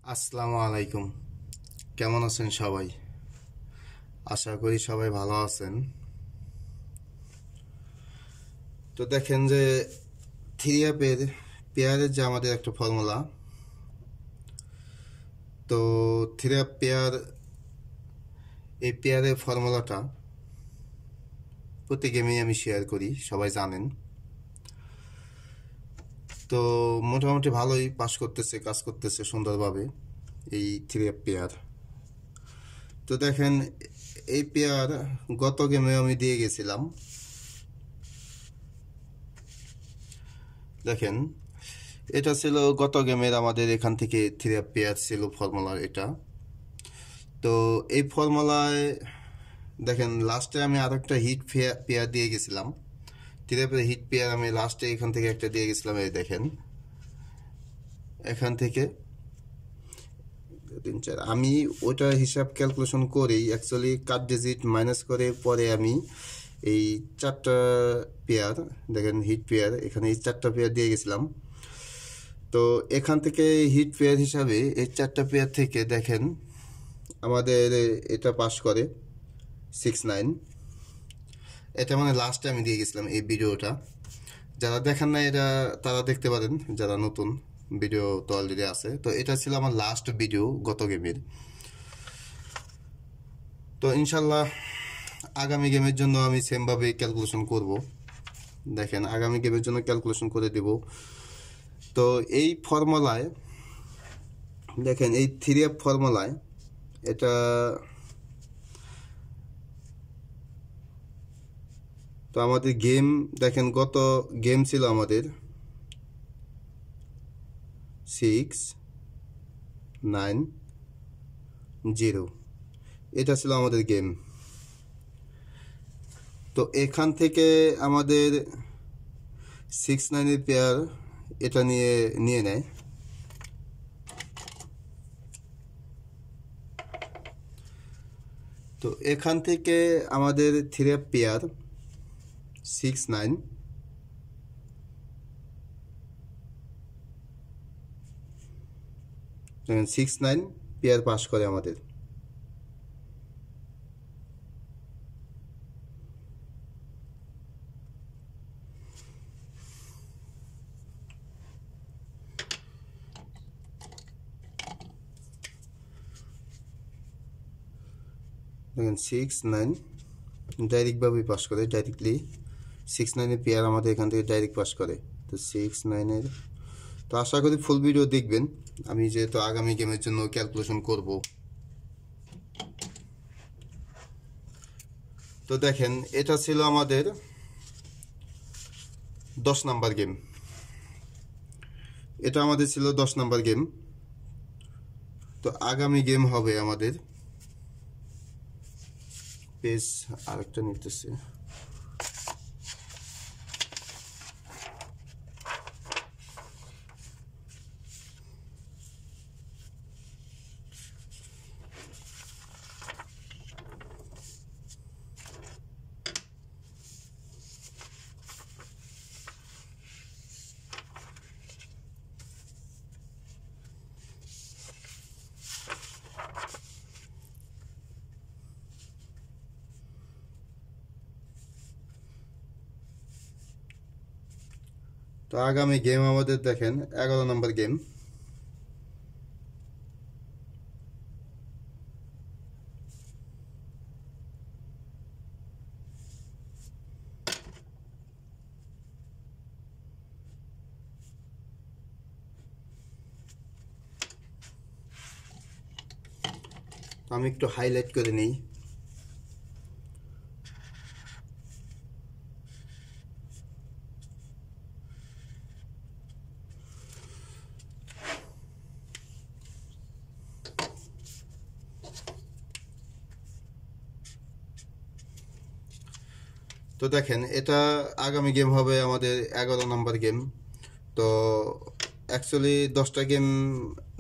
আসসালামু আলাইকুম। কেমন আছেন সবাই? আশা করি সবাই ভালো আছেন। তো দেখেন যে থ্রি অ্যাপের পেয়ারের যে আমাদের একটা ফর্মুলা, তো থ্রি অ্যাপ পেয়ার, এই পেয়ারের ফর্মুলাটা প্রতি গেমেই আমি শেয়ার করি, সবাই জানেন। তো মোটামুটি ভালোই পাস করতেছে, কাজ করতেছে সুন্দরভাবে এই থ্রি অ্যাপ পেয়ার। তো দেখেন এই পেয়ার গত গেমে আমি দিয়ে গেছিলাম। দেখেন এটা ছিল গত গেমের আমাদের এখান থেকে থ্রি পেয়ার ছিল ফর্মুলার এটা। তো এই ফর্মুলায় দেখেন লাস্টে আমি আর একটা হিট পেয়ার দিয়ে গেছিলাম। থ্রি পেয়ার হিট পেয়ার আমি লাস্টে এখান থেকে একটা দিয়ে গেছিলাম। এই দেখেন এখান থেকে 3 4 আমি ওটা হিসাব ক্যালকুলেশন করেই অ্যাকচুয়ালি কাট ডিজিট মাইনাস করে পরে আমি এই 4টা পেয়ার, দেখেন হিট পেয়ার, এখানে এই 4টা পেয়ার দিয়ে গেছিলাম। তো এখান থেকে হিট পেয়ার হিসাবে এই 4টা পেয়ার থেকে দেখেন আমাদের এটা পাস করে 6 9। এটা মানে লাস্টে আমি দিয়ে গেছিলাম এই ভিডিওটা। যারা দেখেন না এটা তারা দেখতে পারেন, যারা নতুন, ভিডিও তো অলরেডি আছে। তো এটা ছিল আমার লাস্ট ভিডিও গত গেমের। তো ইনশাল্লাহ আগামী গেমের জন্য আমি সেমভাবে ক্যালকুলেশন করব। দেখেন আগামী গেমের জন্য ক্যালকুলেশন করে দেব। তো এই ফর্মুলায় দেখেন এই থ্রি অ্যাপ ফর্মুলায় এটা, তো আমাদের গেম দেখেন গত গেম ছিল আমাদের 6 9 0, এটা ছিল আমাদের গেম। তো এখান থেকে আমাদের 6 9 পেয়ার এটা নিয়ে নেয়। তো এখান থেকে আমাদের থ্রি পেয়ার 6 9 6 9 পেয়ার পাস করে আমাদের। দেখেন 6 9 ডাইরেক্টভাবেই পাস করে, ডাইরেক্টলি 6 9 পেয়ার আমাদের এখান থেকে ডাইরেক্ট পাস করে। তো 6 9 তো আশা করি ফুল ভিডিও দেখবেন, আমি যেহেতু আগামী গেমের জন্য ক্যালকুলেশন করব। তো দেখেন এটা ছিল আমাদের 10 নাম্বার গেম, এটা আমাদের ছিল 10 নাম্বার গেম। তো আগামী গেম হবে আমাদের, পেজ আরেকটা নিতেছে। তো আগামী গেম আমাদের দেখেন 11 নম্বর গেম। আমি একটু হাইলাইট করে নিই। তো দেখেন এটা আগামী গেম হবে আমাদের 11 নম্বর গেম। তো অ্যাকচুয়ালি 10টা গেম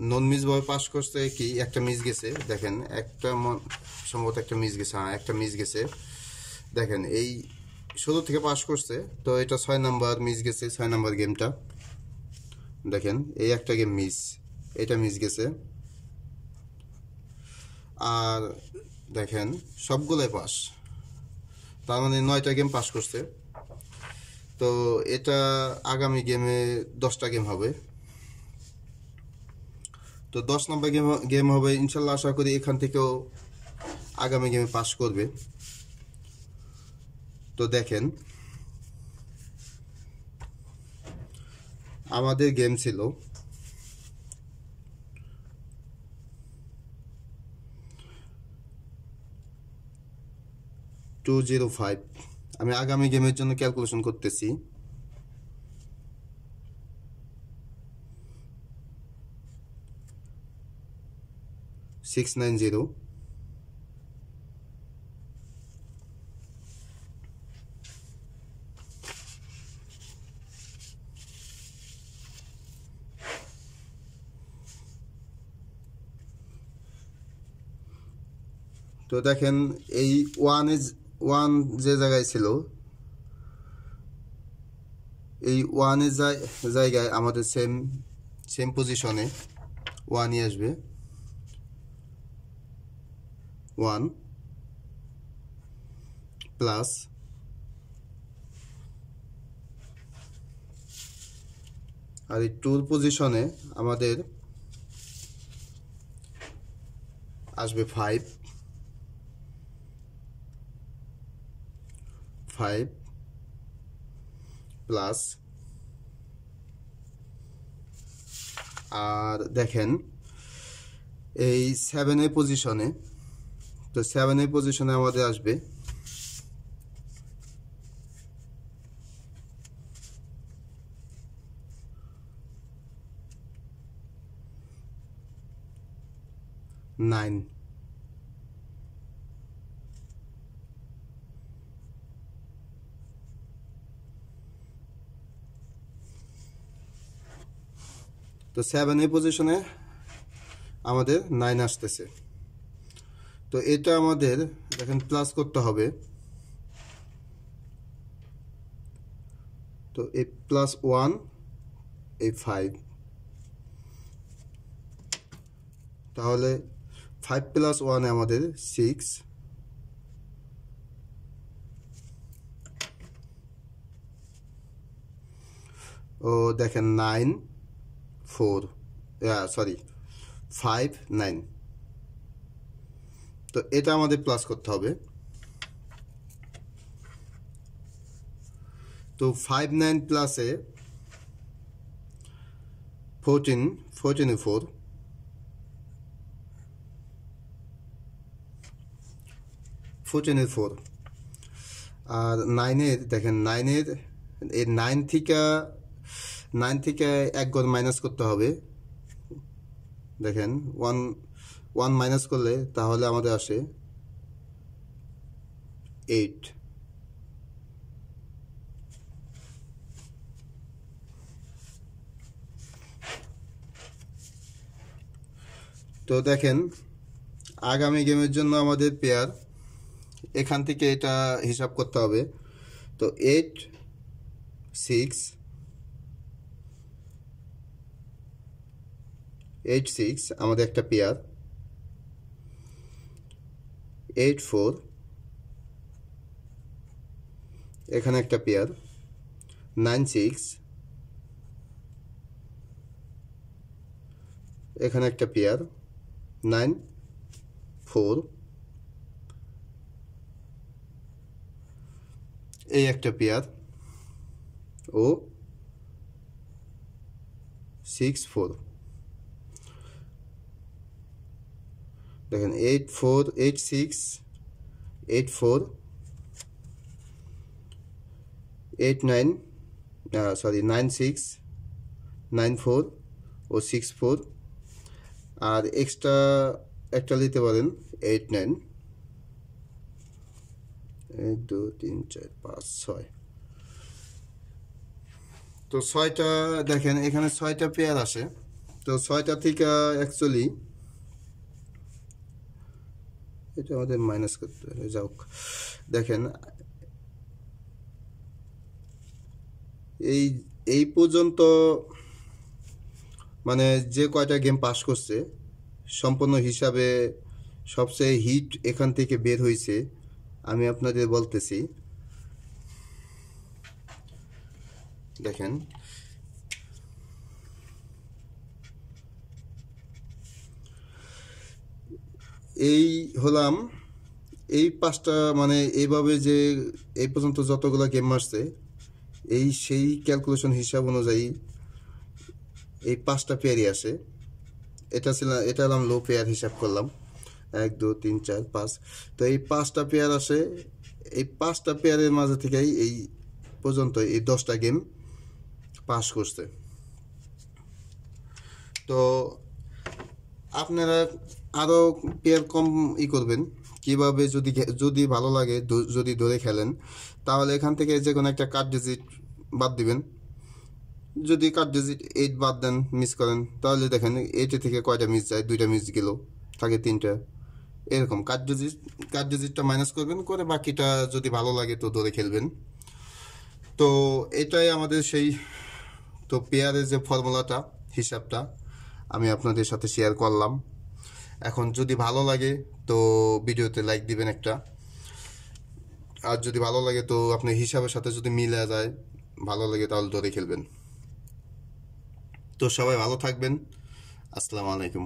নন মিসভাবে পাস করছে, কি একটা মিস গেছে। দেখেন একটা সম্ভবত একটা মিস গেছে, হ্যাঁ একটা মিস গেছে। দেখেন এই শুরু থেকে পাস করছে। তো এটা 6 নাম্বার মিস গেছে, 6 নাম্বার গেমটা। দেখেন এই একটা গেম মিস, এটা মিস গেছে। আর দেখেন সবগুলোই পাস, তার মানে 9টা গেম পাস করছে। তো এটা আগামী গেমে 10টা গেম হবে। তো 10 নম্বর গেম হবে ইনশাল্লাহ, আশা করি এখান থেকেও আগামী গেমে পাস করবে। তো দেখেন আমাদের গেম ছিল $205। আমি আগামী গেমের জন্য ক্যালকুলেশন করতেছি। $690। তো দেখেন এই ওয়ান যে জায়গায় ছিল, এই ওয়ানের জায়গায় আমাদের সেম পজিশনে ওয়ানই আসবে। 1 প্লাস আর এই 2 পজিশনে আমাদের আসবে 5 প্লাস, আর দেখেন এই 7 পজিশনে, তো 7 পজিশনে আমাদের আসবে 9। তো 7 পজিশনে আমাদের 9 আসতেছে। তো এটা আমাদের দেখেন প্লাস করতে হবে। তো এই +1 এই 5, তাহলে 5 + 1 আমাদের 6। ও দেখেন 9 4 সরি 5 9। তো এটা আমাদের প্লাস করতে হবে। তো 5 9 প্লাসে 14 14 4, আর 9 দেখেন 9 এই 9 থেকে 1 ঘর মাইনাস করতে হবে। দেখেন 1 মাইনাস করলে তাহলে আমাদের আসে 8। তো দেখেন আগামী গেমের জন্য আমাদের পেয়ার এখান থেকে এটা হিসাব করতে হবে। তো 8 6 আমাদের একটা পেয়ার, 8 4 এখানে একটা পেয়ার, 9 6 এখানে একটা পেয়ার, 9 4 এই একটা পেয়ার, ও 6 4। দেখেন 8 4 8 6 8 4 8 9 সরি 9 6 9 4 ও 6 4, আর এক্সট্রা একটা নিতে পারেন 8 9 1 2 3 4 5 6। তো 6টা দেখেন এখানে 6টা পেয়ার আসে। তো 6টা থেকে অ্যাকচুয়ালি এটা আমাদের মাইনাস করতে হবে। যাক দেখেন এই পর্যন্ত মানে যে কয়টা গেম পাস করছে সম্পূর্ণ হিসাবে সবচেয়ে হিট এখান থেকে বের হয়েছে, আমি আপনাদের বলতেছি। দেখেন, এই হলাম এই 5টা, মানে এইভাবে যে এই পর্যন্ত যতগুলো গেম মারছে, এই সেই ক্যালকুলেশন হিসাব অনুযায়ী এই 5টা পেয়ারই আসে। এটা হলাম লো পেয়ার হিসাব করলাম, 1 2 3 4 5। তো এই 5টা পেয়ার আসে, এই 5টা পেয়ারের মাঝে থেকেই এই পর্যন্ত এই 10টা গেম পাস করছে। তো আপনারা আরও পেয়ার কম করবেন কিভাবে, যদি ভালো লাগে, যদি ধরে খেলেন, তাহলে এখান থেকে যে কোনো একটা কার্ড ডিজিট বাদ দিবেন। যদি কার্ড ডিজিট 8 বাদ দেন, মিস করেন, তাহলে দেখেন 8 থেকে কয়টা মিস যায়, 2টা মিস গেল, থাকে 3টা। এরকম কার্ড ডিজিটটা মাইনাস করবেন, করে বাকিটা যদি ভালো লাগে তো ধরে খেলবেন। তো এটাই আমাদের সেই, তো পেয়ারের যে ফর্মুলাটা, হিসাবটা আমি আপনাদের সাথে শেয়ার করলাম। এখন যদি ভালো লাগে তো ভিডিওতে লাইক দিবেন একটা, আর যদি ভালো লাগে তো আপনার হিসাবের সাথে যদি মিলে যায়, ভালো লাগে, তাহলে ধরে খেলবেন। তো সবাই ভালো থাকবেন। আসসালামু আলাইকুম।